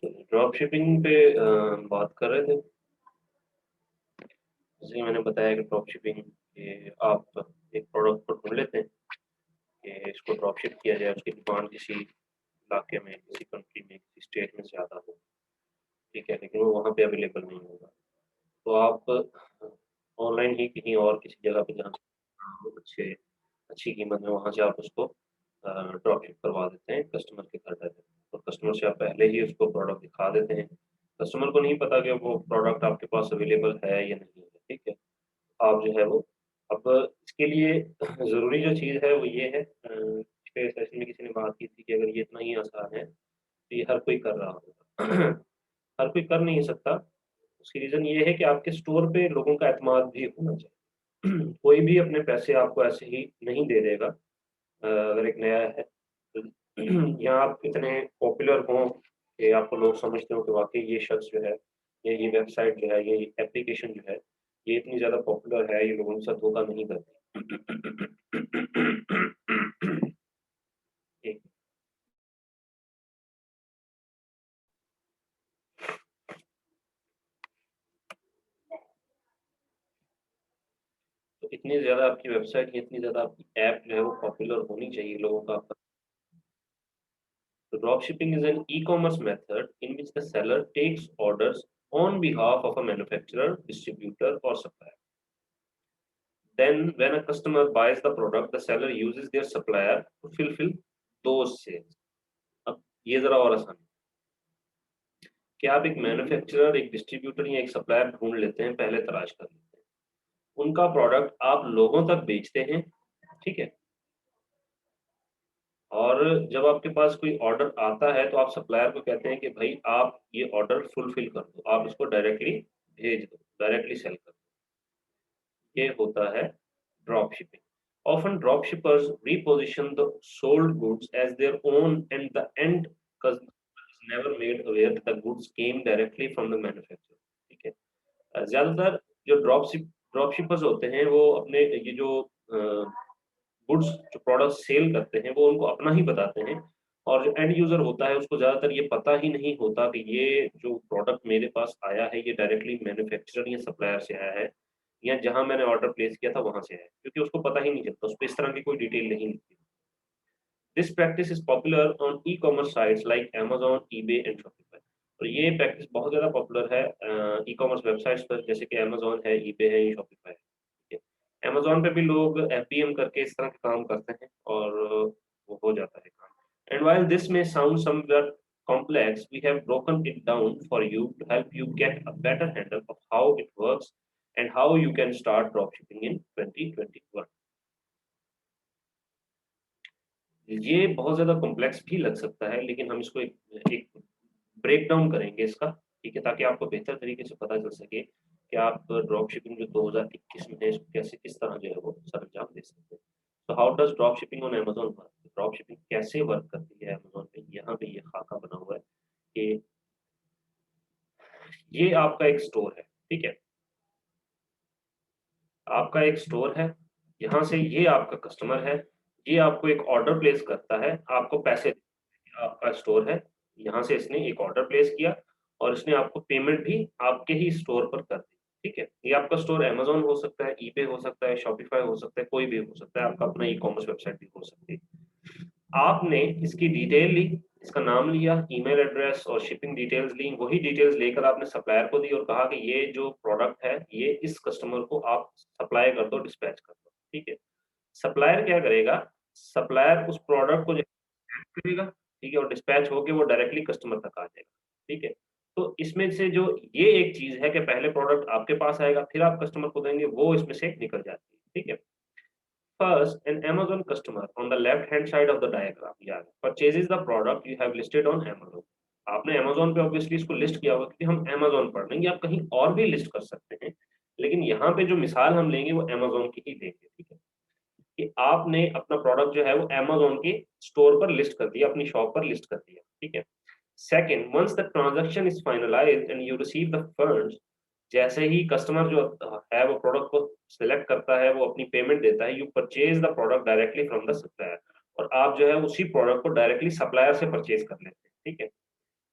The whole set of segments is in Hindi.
ड्रॉप शिपिंग पे बात कर रहे थे। जैसे कि मैंने बताया कि ड्रॉप शिपिंग ये आप एक प्रोडक्ट को ढूंढ लेते हैं कि इसको ड्रॉप शिप किया जाए, उसकी दुकान किसी इलाके में, किसी कंट्री में, किसी स्टेट में ज़्यादा हो, ठीक है, लेकिन वो वहाँ पे अवेलेबल नहीं होगा, तो आप ऑनलाइन ही कहीं और किसी जगह पे जहाँ अच्छे अच्छी कीमत में वहाँ से आप उसको ड्रॉप शिप करवा देते हैं कस्टमर के घर डायरेक्ट, और कस्टमर से आप पहले ही उसको प्रोडक्ट दिखा देते हैं। कस्टमर को नहीं पता कि वो प्रोडक्ट आपके पास अवेलेबल है या नहीं है, ठीक है। आप जो है वो अब इसके लिए ज़रूरी जो चीज़ है वो ये है, पिछले सेशन में किसी ने बात की थी कि अगर ये इतना ही आसान है तो ये हर कोई कर रहा होगा। हर कोई कर नहीं सकता। उसकी रीज़न ये है कि आपके स्टोर पे लोगों का एतमाद भी होना चाहिए। कोई भी अपने पैसे आपको ऐसे ही नहीं दे देगा। अगर एक नया है तो या आप इतने पॉपुलर हों कि आपको लोग समझते हो कि वाक़ई ये शख्स जो है, ये वेबसाइट जो है, ये एप्लीकेशन जो है, ये इतनी ज़्यादा पॉपुलर है, ये लोगों के साथ धोखा नहीं करती। एक तो इतनी ज़्यादा आपकी वेबसाइट या इतनी ज़्यादा आपकी ऐप जो है वो पॉपुलर होनी चाहिए लोगों का। So dropshipping is an e-commerce method in which the seller takes orders on behalf of a manufacturer, distributor, or supplier. Then, when a customer buys the product, the seller uses their supplier to fulfill those sales. अब ये जरा और आसान है कि आप एक मैन्युफैक्चरर, एक डिस्ट्रीब्यूटर या एक सप्लायर ढूंढ लेते हैं, पहले तलाश कर लेते हैं, उनका प्रोडक्ट आप लोगों तक बेचते हैं, ठीक है। और जब आपके पास कोई ऑर्डर आता है तो आप सप्लायर को कहते हैं कि भाई आप ये ऑर्डर फुलफिल कर दो, आप इसको डायरेक्टली भेज दो, डायरेक्टली सेल कर दो। ये होता है drop shipping. Often drop shippers reposition the sold goods as their own, and the end customer is never made aware that the goods came directly from the manufacturer, ठीक है। ज़्यादातर जो ड्रॉप शिपर्स होते हैं वो अपने ये जो गुड्स जो प्रोडक्ट सेल करते हैं वो उनको अपना ही बताते हैं, और जो एंड यूज़र होता है उसको ज़्यादातर ये पता ही नहीं होता कि ये जो प्रोडक्ट मेरे पास आया है ये डायरेक्टली मैन्युफैक्चरर या सप्लायर से आया है, या जहाँ मैंने ऑर्डर प्लेस किया था वहाँ से आया है, क्योंकि उसको पता ही नहीं चलता, उसपे इस तरह की कोई डिटेल नहीं लिखी। This practice is popular on e-commerce sites like Amazon, eBay and Shopify. और ये प्रैक्टिस बहुत ज़्यादा पॉपुलर है ई-कॉमर्स वेबसाइट्स पर, जैसे कि अमेज़न है, ईबे है, या शॉपिफाई है। ठीक है। अमेज़न पे भी लोग एफबीएम करके इस तरह के काम करते हैं और वो हो जाता है काम। And while this may sound somewhat complex, we have broken it down for you to help you get a better handle of how it works and how you can start dropshipping in 2021. ये बहुत ज़्यादा कॉम्प्लेक्स भी लग सकता है, लेकिन हम इसको एक ब्रेक डाउन करेंगे इसका, ठीक है, ताकि आपको बेहतर तरीके से पता चल सके कि आप ड्रॉप शिपिंग जो 2021 में है इसको कैसे किस तरह जो है वो सरंजाम दे सकते हैं। तो how does drop shipping on Amazon work? Drop shipping कैसे वर्क करती है अमेज़न पे? यहाँ पे ये खाका बना हुआ है कि ये आपका एक स्टोर है, ठीक है? आपका एक स्टोर है, यहाँ से ये आपका कस्टमर है, ये आपको एक ऑर्डर प्लेस करता है, आपको पैसे, आपका स्टोर है, यहाँ से इसने एक ऑर्डर प्लेस किया और इसने आपको पेमेंट भी आपके ही स्टोर पर कर दी, ठीक है? ये आपका स्टोर अमेज़न हो सकता है, ईबे हो सकता है, शॉपिफाई हो सकता है, कोई भी हो सकता है, आपका अपना ई-कॉमर्स वेबसाइट भी हो सकती है। आपने इसकी डिटेल ली, इसका नाम लिया, ईमेल एड्रेस और शिपिंग डिटेल्स ली, वही डिटेल्स लेकर आपने सप्लायर को दी और कहा कि ये जो प्रोडक्ट है, ये इस कस्टमर को आप सप्लाई कर दो, डिस्पैच कर दो, ठीक है? सप्लायर क्या करेगा? सप्लायर उस प्रोडक्ट को डिस्पैच करेगा, ठीक है? और डिस्पैच होके वो डायरेक्टली कस्टमर तक आ जाएगा, ठीक है? तो इसमें से जो ये एक चीज़ है कि पहले प्रोडक्ट आपके पास आएगा, फिर आप कस्टमर को देंगे, वो इसमें से निकल जाती है, ठीक है? First, an Amazon customer on the left-hand side of the diagram, yeah, purchases the product you have listed on Amazon. आपने Amazon पे obviously इसको लिस्ट किया होगा क्योंकि हम Amazon पढ़ रहे हैं, आप कहीं और भी लिस्ट कर सकते हैं, लेकिन यहाँ पे जो मिसाल हम लेंगे वो Amazon की ही लेंगे, ठीक है? कि आपने अपना प्रोडक्ट जो है वो Amazon के स्टोर पर लिस्ट कर दिया, अपनी शॉप पर लिस्ट कर दिया, ठीक है? Second, once the transaction is finalized and you receive the funds, जैसे ही कस्टमर जो है वो प्रोडक्ट को सिलेक्ट करता है, वो अपनी पेमेंट देता है, you purchase the product directly from the supplier, और आप जो है उसी प्रोडक्ट को डायरेक्टली सप्लायर से परचेज कर लेते हैं, ठीक है?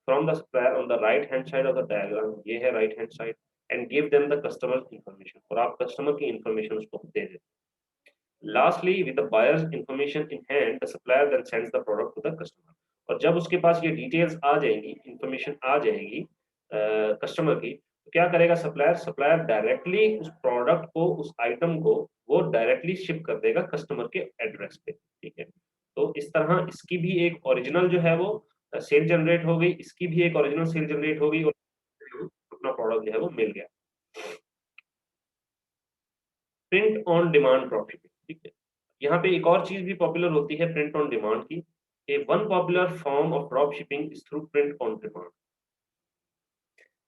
from the supplier on the right hand side of the diagram, ये है right hand side, and give them the customer information, और आप customer की information उसको दे देते हैं। Lastly, with the buyer's information in hand, the supplier then sends the product to the customer, और जब उसके पास ये details आ जाएंगी, information आ जाएगी कस्टमर की, तो क्या करेगा सप्लायर, सप्लायर डायरेक्टली उस प्रोडक्ट को, उस आइटम को वो डायरेक्टली शिप कर देगा कस्टमर के एड्रेस पे, ठीक है। तो इस तरह इसकी भी एक ओरिजिनल जो है वो सेल जनरेट हो गई, इसकी भी एक ओरिजिनल सेल जनरेट हो गई, और अपना प्रोडक्ट जो है वो मिल गया। प्रिंट ऑन डिमांड ड्रॉपशिपिंग, ठीक है। यहाँ पे एक और चीज भी पॉपुलर होती है प्रिंट ऑन डिमांड की। A one popular form of drop shipping is through print on demand.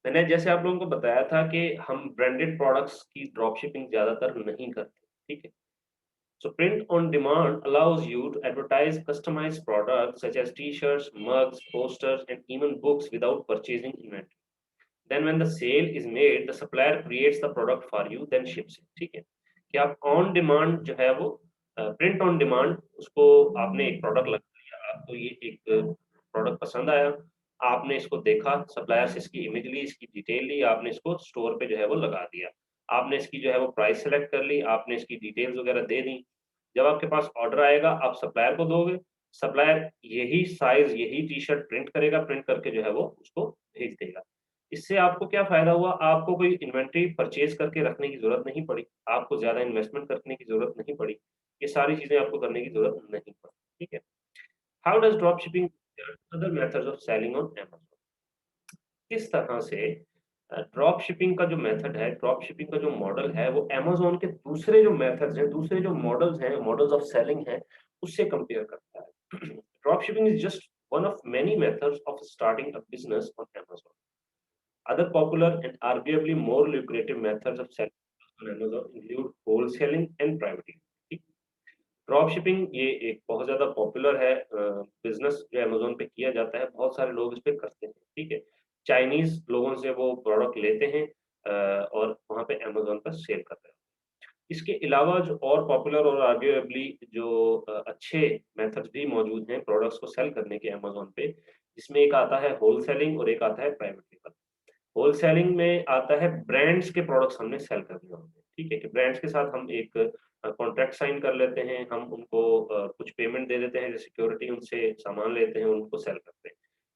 मैंने जैसे आप लोगों को बताया था कि हम ब्रांडेड प्रोडक्ट्स की ड्रॉप शिपिंग ज्यादातर नहीं करते, ठीक है। So print on demand allows you to advertise customized products such as t-shirts, mugs, posters, and even books without purchasing inventory. Then when the sale is made, the supplier creates the product for you, then ships it. ठीक है, कि आप on demand जो है वो print on demand, उसको आपने एक प्रोडक्ट लगा लिया, आपको ये एक प्रोडक्ट पसंद आया, आपने इसको देखा, सप्लायर से इसकी इमेज ली, इसकी डिटेल ली, आपने इसको स्टोर पे जो है वो लगा दिया, आपने इसकी जो है वो प्राइस सेलेक्ट कर ली, आपने इसकी डिटेल्स वगैरह दे दी। जब आपके पास ऑर्डर आएगा, आप सप्लायर को दोगे, सप्लायर यही साइज, यही टी शर्ट प्रिंट करेगा, प्रिंट करके जो है वो उसको भेज देगा। इससे आपको क्या फ़ायदा हुआ? आपको कोई इन्वेंटरी परचेज़ करके रखने की ज़रूरत नहीं पड़ी, आपको ज़्यादा इन्वेस्टमेंट करने की ज़रूरत नहीं पड़ी, ये सारी चीज़ें आपको करने की ज़रूरत नहीं पड़ी, ठीक है? How does drop shipping other methods of selling on Amazon? किस तरह से ड्रॉप शिपिंग का जो मेथड है, ड्रॉप शिपिंग का जो मॉडल है, वो अमेज़न के दूसरे जो मेथड्स हैं, दूसरे जो मॉडल्स हैं, मॉडल्स ऑफ सेलिंग हैं, उससे कंपेयर करता है। Drop shipping is just one of many methods of starting a business on Amazon. Other popular and arguably more lucrative methods of selling on Amazon include wholesaling and private label। Drop shipping ये एक बहुत ज़्यादा पॉपुलर है बिज़नेस जो अमेज़न पे किया जाता है, बहुत सारे लोग इस पे करते हैं, ठीक है। चाइनीज़ लोगों से वो प्रोडक्ट लेते हैं और वहाँ पे अमेज़न पर सेल करते हैं। इसके अलावा जो और पॉपुलर और आर्ग्यूएबली जो अच्छे मेथड्स भी मौजूद हैं प्रोडक्ट्स को सेल करने के अमेज़न पे, जिसमें एक आता है होलसेलिंग और एक आता है प्राइवेट लेबल। होलसेलिंग में आता है ब्रांड्स के प्रोडक्ट्स हमने सेल करने होते हैं, ठीक है? कि ब्रांड्स के साथ हम एक कॉन्ट्रैक्ट साइन कर लेते हैं, हम उनको कुछ पेमेंट दे देते हैं एज़ सिक्योरिटी, उनसे सामान लेते हैं, उनको सेल करते हैं।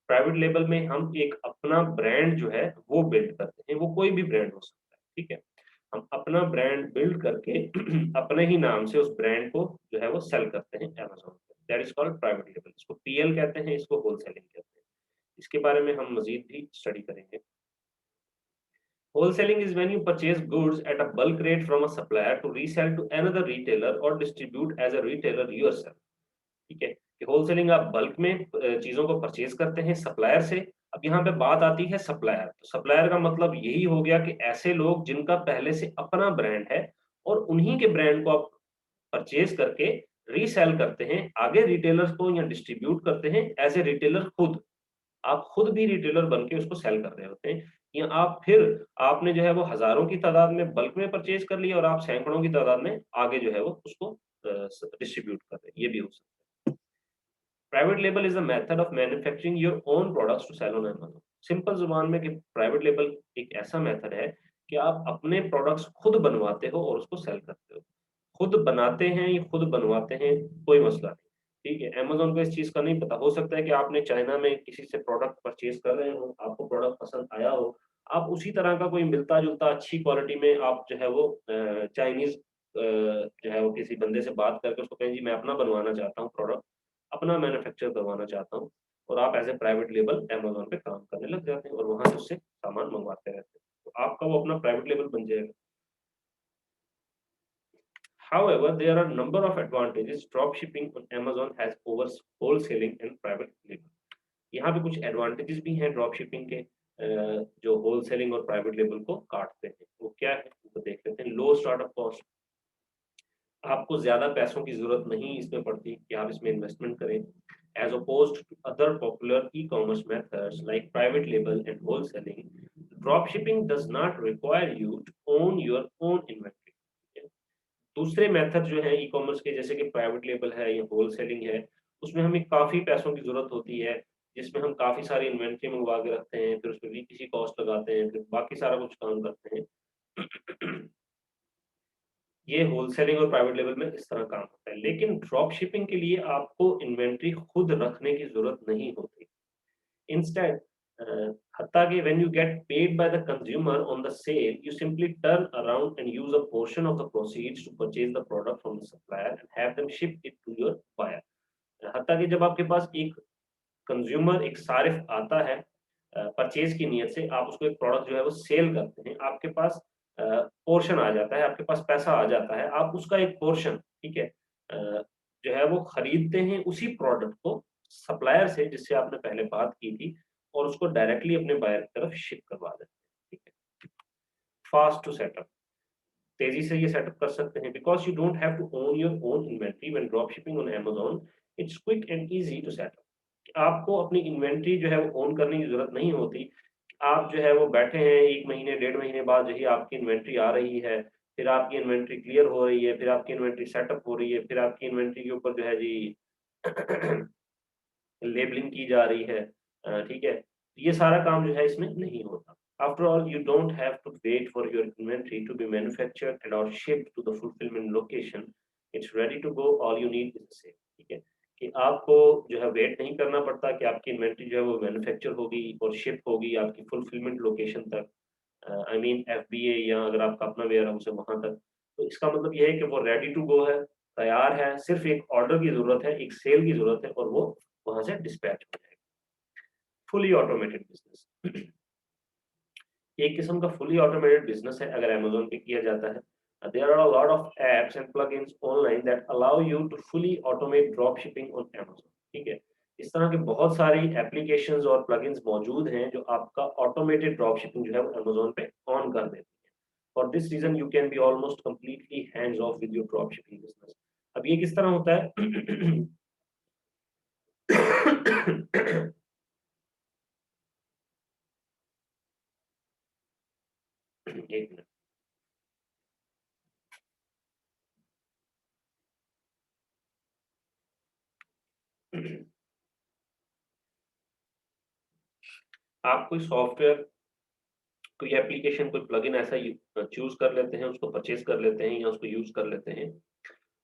प्राइवेट लेबल में हम एक अपना ब्रांड जो है वो बिल्ड करते हैं, वो कोई भी ब्रांड हो सकता है, ठीक है? हम अपना ब्रांड बिल्ड करके अपने ही नाम से उस ब्रांड को जो है वो सेल करते हैं अमेज़न पे। That is called private label. इसको पीएल कहते हैं, इसको होलसेलिंग कहते हैं। इसके बारे में हम मज़ीद भी स्टडी करेंगे। Wholesaling is when you purchase goods at a bulk rate from a supplier to resell to another retailer or distribute as a retailer yourself। ठीक है, कि होलसेलिंग आप बल्क में चीज़ों को परचेज़ करते हैं सप्लायर से। अब यहाँ पे बात आती है सप्लायर, तो सप्लायर का मतलब यही हो गया कि ऐसे लोग जिनका पहले से अपना ब्रांड है और उन्हीं के ब्रांड को आप परचेज़ करके रीसेल करते हैं, आगे रिटेलर्स को या डिस्ट्रीब्यूट करते हैं एज़ ए रिटेलर खुद। आप खुद भी रिटेलर बन के उसको सेल कर रहे होते हैं, या आप फिर आपने जो है वो हज़ारों की तादाद में बल्क में परचेज़ कर लिया और आप सैकड़ों की तादाद में आगे जो है वो उसको डिस्ट्रीब्यूट कर रहे हैं, ये भी हो सकता है। Private label is a method of manufacturing your own products to sell on Amazon. Simple ज़ुबान में कि प्राइवेट लेबल एक ऐसा मेथड है कि आप अपने प्रोडक्ट्स खुद बनवाते हो और उसको सेल करते हो। खुद बनाते हैं या खुद बनवाते हैं, कोई मसला नहीं, ठीक है? अमेज़न को इस चीज़ का नहीं पता, हो सकता है कि आपने चाइना में किसी से प्रोडक्ट परचेज़ कर रहे हो, आपको प्रोडक्ट पसंद आया हो, आप उसी तरह का कोई मिलता-जुलता अच्छी क्वालिटी में आप जो है वो चाइनीज़ जो है वो किसी बंदे से बात करके उसको कहें जी मैं अपना बनवाना चाहता हूँ प्रोडक्ट, अपना मैन्युफैक्चर करवाना चाहता हूँ, और आप as a private label Amazon पे काम करने लग जाते हैं और वहाँ से उससे सामान मँगवाते रहते हैं। तो आपका वो अपना प्राइवेट लेबल बन जाएगा। However, there are a number of advantages drop shipping on Amazon has over wholesaling and private label। यहाँ पे कुछ एडवांटेजेस भी हैं ड्रॉप शिपिंग के जो होलसेलिंग और प्राइवेट लेबल को काटते हैं। वो क्या है? वो देख लेते हैं। लो स्टार्टअप कॉस्ट, आपको ज़्यादा पैसों की ज़रूरत नहीं इसमें पड़ती कि आप इसमें इन्वेस्टमेंट करें। As opposed to other popular e-commerce methods like private label and wholesaling, drop shipping does not require you to own your own inventory। दूसरे मेथड जो है ई-कॉमर्स के, जैसे कि प्राइवेट लेबल है या होलसेलिंग है, उसमें हमें काफ़ी पैसों की ज़रूरत होती है। जिसमें हम काफ़ी सारी इन्वेंट्री मंगवा के रखते हैं, फिर उसमें वीपीसी कॉस्ट लगाते हैं, फिर बाकी सारा कुछ काम करते हैं। ये होलसेलिंग और प्राइवेट लेवल में इस तरह काम होता है। लेकिन ड्रॉप शिपिंग के लिए आपको इन्वेंट्री खुद रखने की ज़रूरत नहीं होती। Instead, हत्ता कि when you get paid by the consumer on the sale, you simply turn around and use a portion of the proceeds to purchase the product from the supplier and have them ship it to your buyer. हत्ता कि जब आपके पास एक कंज्यूमर एक सारिफ आता है परचेज की नीयत से, आप उसको एक प्रोडक्ट जो है वो सेल करते हैं, आपके पास पोर्शन आ जाता है, आपके पास पैसा आ जाता है, आप उसका एक पोर्शन, ठीक है, जो है वो खरीदते हैं उसी प्रोडक्ट को सप्लायर से जिससे आपने पहले बात की थी, और उसको डायरेक्टली अपने बायर की तरफ शिप करवा देते हैं, ठीक है। फास्ट टू सेटअप, तेजी से ये सेटअप कर सकते हैं, because you don't have to own your own inventory when drop shipping on Amazon, it's quick and easy to setup. आपको अपनी इन्वेंट्री जो है वो ओन करने की ज़रूरत नहीं होती। आप जो है वो बैठे हैं 1 महीने, डेढ़ महीने बाद जो ही आपकी इन्वेंट्री आ रही है, फिर आपकी इन्वेंट्री क्लियर हो रही है, फिर आपकी इन्वेंट्री सेटअप हो रही है, फिर आपकी इन्वेंट्री के ऊपर जो है जी लेबलिंग की जा रही है, ठीक है? ये सारा काम जो है इसमें नहीं होता। After all you don't have to wait for your inventory to be manufactured and और shipped to the fulfilment location. It's ready to go, all you need is the same, ठीक है? कि आपको जो है वेट नहीं करना पड़ता कि आपकी इन्वेंटरी जो है वो मैन्युफैक्चर होगी और शिप होगी आपकी फुलफिलमेंट लोकेशन तक, आई मीन एफबीए या अगर आपका अपना वेयरहाउस है वहाँ तक। तो इसका मतलब ये है कि वो रेडी टू गो है, तैयार है, सिर्फ़ एक ऑर्डर की ज़रूरत है, एक सेल की ज़रूरत है और वो वहाँ से डिस्पैच हो जाएगा। Fully automated business. एक किस्म का फुली ऑटोमेटेड बिज़नेस है अगर अमेज़न पे किया जाता है। There are a lot of apps and plugins online that allow you to fully automate drop shipping on Amazon, ठीक है? इस तरह के बहुत सारी एप्लीकेशंस और प्लगइन्स मौजूद हैं जो आपका ऑटोमेटेड ड्रॉप शिपिंग जो है वो अमेज़न पे ऑन कर देती हैं। For this reason you can be almost completely hands of with your drop shipping business. अब ये किस तरह होता है? एक मिनट। आप कोई सॉफ्टवेयर, कोई एप्लीकेशन, कोई प्लगइन ऐसा चूज़ कर लेते हैं, उसको परचेज़ कर लेते हैं या उसको यूज़ कर लेते हैं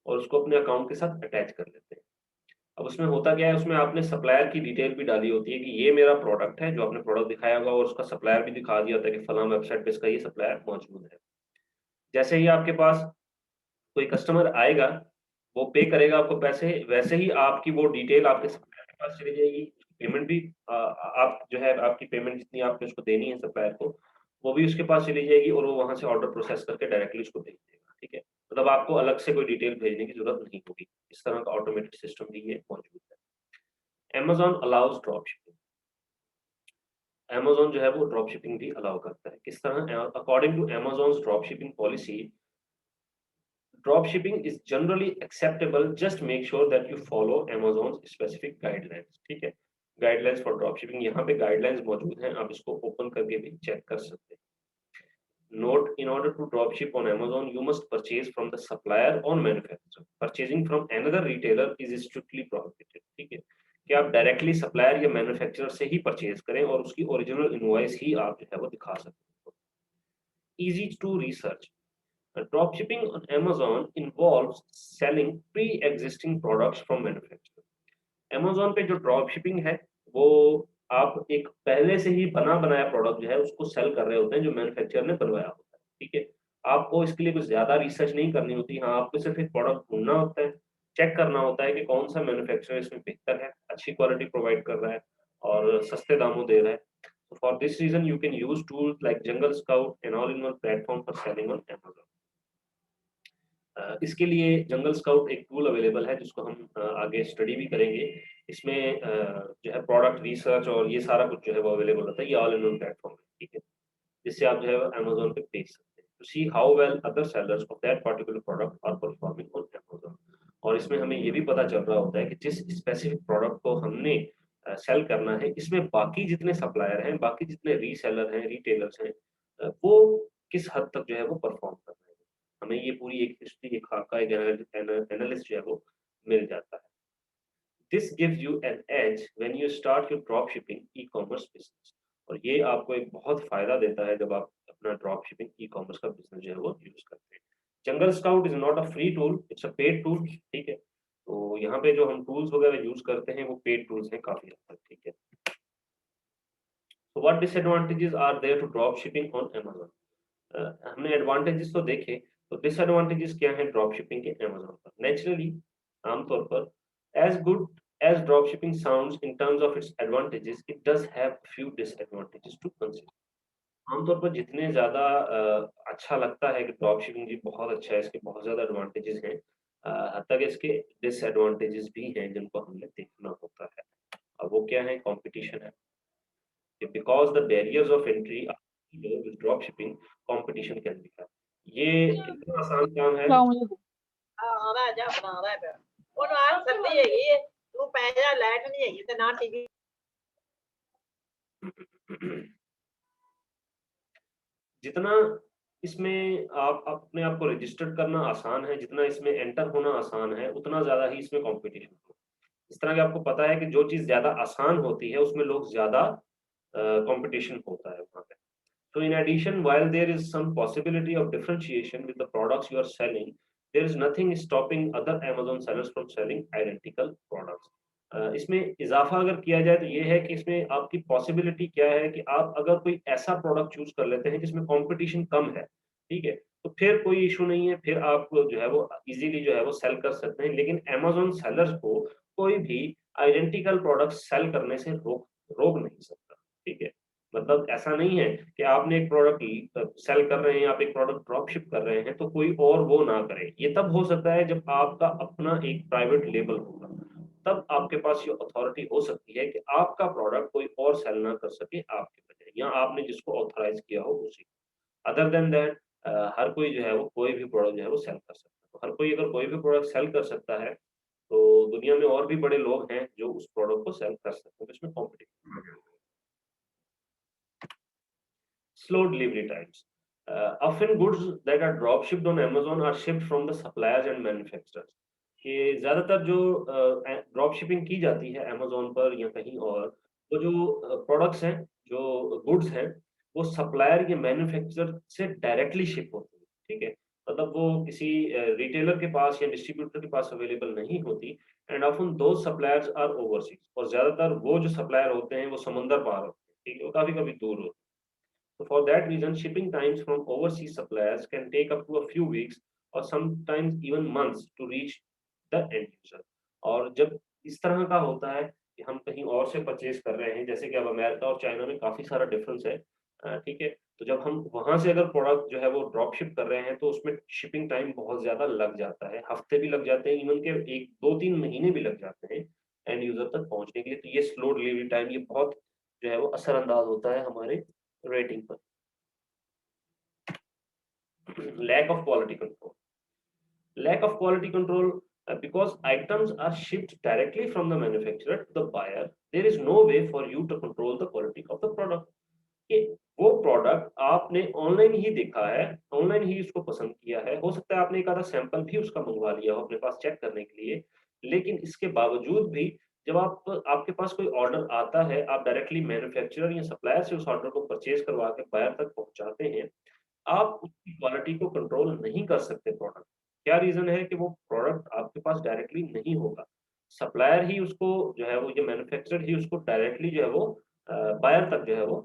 और उसको अपने अकाउंट के साथ अटैच कर लेते हैं। अब उसमें होता क्या है, उसमें आपने सप्लायर की डिटेल भी डाली होती है कि ये मेरा प्रोडक्ट है, जो आपने प्रोडक्ट दिखाया होगा और उसका सप्लायर भी दिखा दिया होता है कि फलाँ वेबसाइट पे इसका ये सप्लायर मौजूद है। जैसे ही आपके पास कोई कस्टमर आएगा, वो पे करेगा आपको पैसे, वैसे ही आपकी वो डिटेल आपके सप्लायर के पास चली जाएगी। पेमेंट भी आप जो है आपकी पेमेंट जितनी आपने उसको देनी है सप्लायर को, वो भी उसके पास चली जाएगी और वो वहाँ से ऑर्डर प्रोसेस करके डायरेक्टली उसको भेज देगा, ठीक है? मतलब आपको अलग से कोई डिटेल भेजने की ज़रूरत नहीं होगी। इस तरह का ऑटोमेटेड सिस्टम भी ये मौजूद है। Amazon allows drop shipping. Amazon जो है वो ड्रॉप शिपिंग भी अलाउ करता है। किस तरह? According to Amazon's drop shipping policy, drop shipping is generally acceptable, just make sure that you follow Amazon's specific guidelines, ठीक है? गाइडलाइंस फॉर ड्रॉप शिपिंग, यहाँ पे गाइडलाइंस मौजूद हैं, आप इसको ओपन करके भी चेक कर सकते हैं। Note, in order to drop ship on Amazon you must purchase from the supplier or manufacturer. Purchasing from another retailer is strictly prohibited, ठीक है? कि आप डायरेक्टली सप्लायर या मैन्युफैक्चरर से ही परचेज करें और उसकी ओरिजिनल इनवॉइस ही आप जो है वो दिखा सकते हो। Easy to research, dropshipping on Amazon involves selling pre-existing products from manufacturer. Amazon पे जो ड्रॉप शिपिंग है, वो आप एक पहले से ही बना बनाया प्रोडक्ट जो है उसको सेल कर रहे होते हैं जो मैन्युफैक्चरर ने बनवाया होता है, ठीक है? आपको इसके लिए कुछ ज़्यादा रिसर्च नहीं करनी होती। हाँ, आपको सिर्फ एक प्रोडक्ट ढूँढना होता है, चेक करना होता है कि कौन-सा मैन्युफैक्चरर इसमें बेहतर है, अच्छी क्वालिटी प्रोवाइड कर रहा है और सस्ते दामों दे रहा है। So for this reason you can use tools like Jungle Scout, an all-in-one platform for selling on Amazon. इसके लिए जंगल स्काउट एक टूल अवेलेबल है जिसको हम आगे स्टडी भी करेंगे। इसमें जो है प्रोडक्ट रिसर्च और ये सारा कुछ जो है वो अवेलेबल होता है। ये ऑल इन वन प्लेटफॉर्म है, ठीक है? जिससे आप जो है अमेज़न पे बेच सकते हैं। To see how well other sellers of that particular product are performing on Amazon. और इसमें हमें ये भी पता चल रहा होता है कि जिस स्पेसिफिक प्रोडक्ट को हमने सेल करना है, इसमें बाकी जितने सप्लायर हैं, बाकी जितने रीसेलर हैं, रिटेलर्स हैं, वो किस हद तक जो है वो परफॉर्म कर रहे हैं। हमें ये पूरी एक हिस्ट्री, एक खाका, एक एनालिस्ट जो है वो मिल जाता है। This gives you an edge when you start your drop shipping e-commerce business. और ये आपको एक बहुत फायदा देता है जब आप अपना ड्रॉप शिपिंग ई कॉमर्स का बिजनेस जो है वो यूज करते हैं। जंगल scout is not a free tool, it's a paid tool, ठीक है। तो यहाँ पे जो हम टूल्स वगैरह यूज करते हैं वो पेड टूल्स हैं काफी हद तक, ठीक है। तो what disadvantages are there to drop shipping on Amazon? हमने एडवांटेजेस तो देखे, तो डिसएडवांटेजेस क्या है ड्रॉप शिपिंग के अमेज़न पर? नेचुरली, आमतौर पर, as good as drop shipping sounds in terms of its advantages, it does have few disadvantages to consider. आमतौर पर जितने ज़्यादा अच्छा लगता है कि ड्रॉप शिपिंग जी बहुत अच्छा है, इसके बहुत ज़्यादा एडवांटेजेस हैं, हद तक इसके डिसएडवांटेजेस भी हैं जिनको हमने देखना होता है। अब वो क्या है? कॉम्पिटिशन है। Because the barriers of entry are low with drop shipping, competition can be high. ये कितना आसान काम है। Assalamualaikum. ਆਉਂਦਾ ਜਾਂ ਬਣਾਉਂਦਾ ਪਿਆ ਉਹਨੂੰ ਆਹ ਸਰਦੀ ਹੈਗੀ ਏ, ਤੂੰ ਪੈ ਜਾ ਲਾਈਟ ਨਹੀਂ ਹੈਗੀ ਤੇ ਨਾ ਟੀਵੀ। जितना इसमें आप अपने आप को रजिस्टर्ड करना आसान है, जितना इसमें एंटर होना आसान है, उतना ज़्यादा ही इसमें कॉम्पिटिशन है। इस तरह के आपको पता है कि जो चीज़ ज़्यादा आसान होती है, उसमें लोग ज़्यादा कॉम्पिटिशन होता है वहाँ पे। So in addition, while there is some possibility of differentiation with the products you are selling, there is nothing stopping other Amazon sellers from selling identical products. इसमें इजाफा अगर किया जाए तो ये है कि इसमें आपकी पॉसिबिलिटी क्या है कि आप अगर कोई ऐसा प्रोडक्ट चूज कर लेते हैं जिसमें कंपटीशन कम है, ठीक है, तो फिर कोई इशू नहीं है, फिर आप जो है वो इजीली जो है वो सेल कर सकते हैं। लेकिन Amazon सेलर्स को कोई भी आइडेंटिकल प्रोडक्ट सेल करने से रोक रोक नहीं सकता, ठीक है। मतलब ऐसा नहीं है कि आपने एक प्रोडक्ट सेल कर रहे हैं, आप एक प्रोडक्ट ड्रॉप शिप कर रहे हैं तो कोई और वो ना करे। ये तब हो सकता है जब आपका अपना एक प्राइवेट लेबल होगा, तब आपके पास ये अथॉरिटी हो सकती है कि आपका प्रोडक्ट कोई और सेल ना कर सके आपके बजाय, या आपने जिसको ऑथराइज किया हो उसी। अदर देन दैट हर कोई जो है वो कोई भी प्रोडक्ट जो है वो सेल कर सकता है। तो हर कोई अगर कोई भी प्रोडक्ट सेल कर सकता है, तो दुनिया में और भी बड़े लोग हैं जो उस प्रोडक्ट को सेल कर सकते हैं। तो इसमें competition. Slow delivery times. Often goods that are drop shipped on Amazon are shipped from the suppliers and manufacturers. कि ज़्यादातर जो ड्रॉप शिपिंग की जाती है अमेज़न पर या कहीं और, वो जो प्रोडक्ट्स हैं, जो गुड्स हैं, वो सप्लायर या मैन्युफैक्चरर से डायरेक्टली शिप होती है, ठीक है? मतलब वो किसी रिटेलर के पास या डिस्ट्रीब्यूटर के पास अवेलेबल नहीं होती। And often those suppliers are overseas, और ज़्यादातर वो जो सप्लायर होते हैं, वो समुंदर पार होते हैं, ठीक है? वो काफ़ी-काफ़ी दूर होते हैं। So for that reason, shipping times from overseas suppliers can take up to a few weeks or sometimes even months to reach the end user. और जब इस तरह का होता है कि हम कहीं और से परचेज कर रहे हैं, जैसे कि अब अमेरिका और चाइना में काफ़ी सारा डिफरेंस है, ठीक है? तो जब हम वहाँ से अगर प्रोडक्ट जो है वो ड्रॉप शिप कर रहे हैं, तो उसमें शिपिंग टाइम बहुत ज़्यादा लग जाता है, हफ्ते भी लग जाते हैं, इवन के 1, 2, 3 महीने भी लग जाते हैं एंड यूज़र तक पहुँचने के लिए। तो ये स्लो डिलीवरी टाइम ये बहुत जो है वो असरअंदाज होता है हमारे रेटिंग पर। Lack of quality control. Lack of quality control, because items are shipped directly from the manufacturer to the buyer, there is no way for you to control the quality of the product. कि वो प्रोडक्ट आपने ऑनलाइन ही देखा है, ऑनलाइन ही उसको पसंद किया है, हो सकता है आपने एक आधा सैंपल भी उसका मंगवा लिया हो अपने पास चेक करने के लिए, लेकिन इसके बावजूद भी जब आपके पास कोई ऑर्डर आता है, आप डायरेक्टली मैन्युफैक्चरर या सप्लायर से उस ऑर्डर को परचेज करवा के बायर तक पहुँचाते हैं, आप उसकी क्वालिटी को कंट्रोल नहीं कर सकते प्रोडक्ट। क्या रीज़न है कि वो प्रोडक्ट आपके पास डायरेक्टली नहीं होगा। सप्लायर ही उसको जो है वो ये मैन्युफैक्चरर ही उसको डायरेक्टली जो है वो बायर तक जो है वो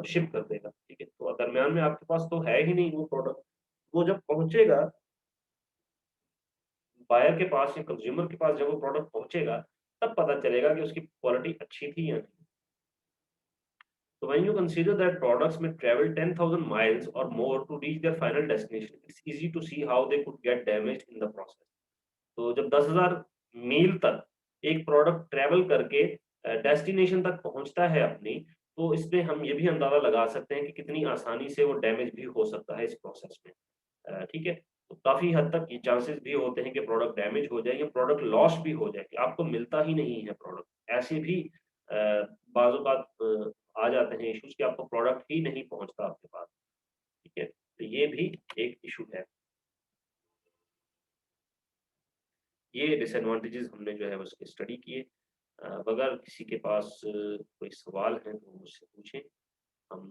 शिप कर देगा, ठीक है? तो दरमियान में आपके पास तो है ही नहीं वो प्रोडक्ट। वो जब पहुँचेगा बायर के पास या कंज्यूमर के पास, जब वो प्रोडक्ट पहुँचेगा, तब पता चलेगा कि उसकी क्वालिटी अच्छी थी या नहीं। So when you consider that products may travel 10,000 miles or more to reach their final destination, it's easy to see how they could get damaged in the process. तो जब 10,000 मील तक एक प्रोडक्ट ट्रैवल करके डेस्टिनेशन तक पहुंचता है अपनी, तो इसमें हम ये भी अंदाजा लगा सकते हैं कि कितनी आसानी से वो डैमेज भी हो सकता है इस प्रोसेस में। ठीक है? तो काफ़ी हद तक ये चांसेस भी होते हैं कि प्रोडक्ट डैमेज हो जाए या प्रोडक्ट लॉस भी हो जाए, कि आपको मिलता ही नहीं है प्रोडक्ट। ऐसे भी अ, बाज़ औक़ात आ जाते हैं इश्यूज़ कि आपको प्रोडक्ट ही नहीं पहुँचता आपके पास, ठीक है? तो ये भी एक इश्यू है। ये डिसएडवांटेजेस हमने जो है उसके स्टडी किए। अगर किसी के पास कोई सवाल है तो मुझसे पूछें, हम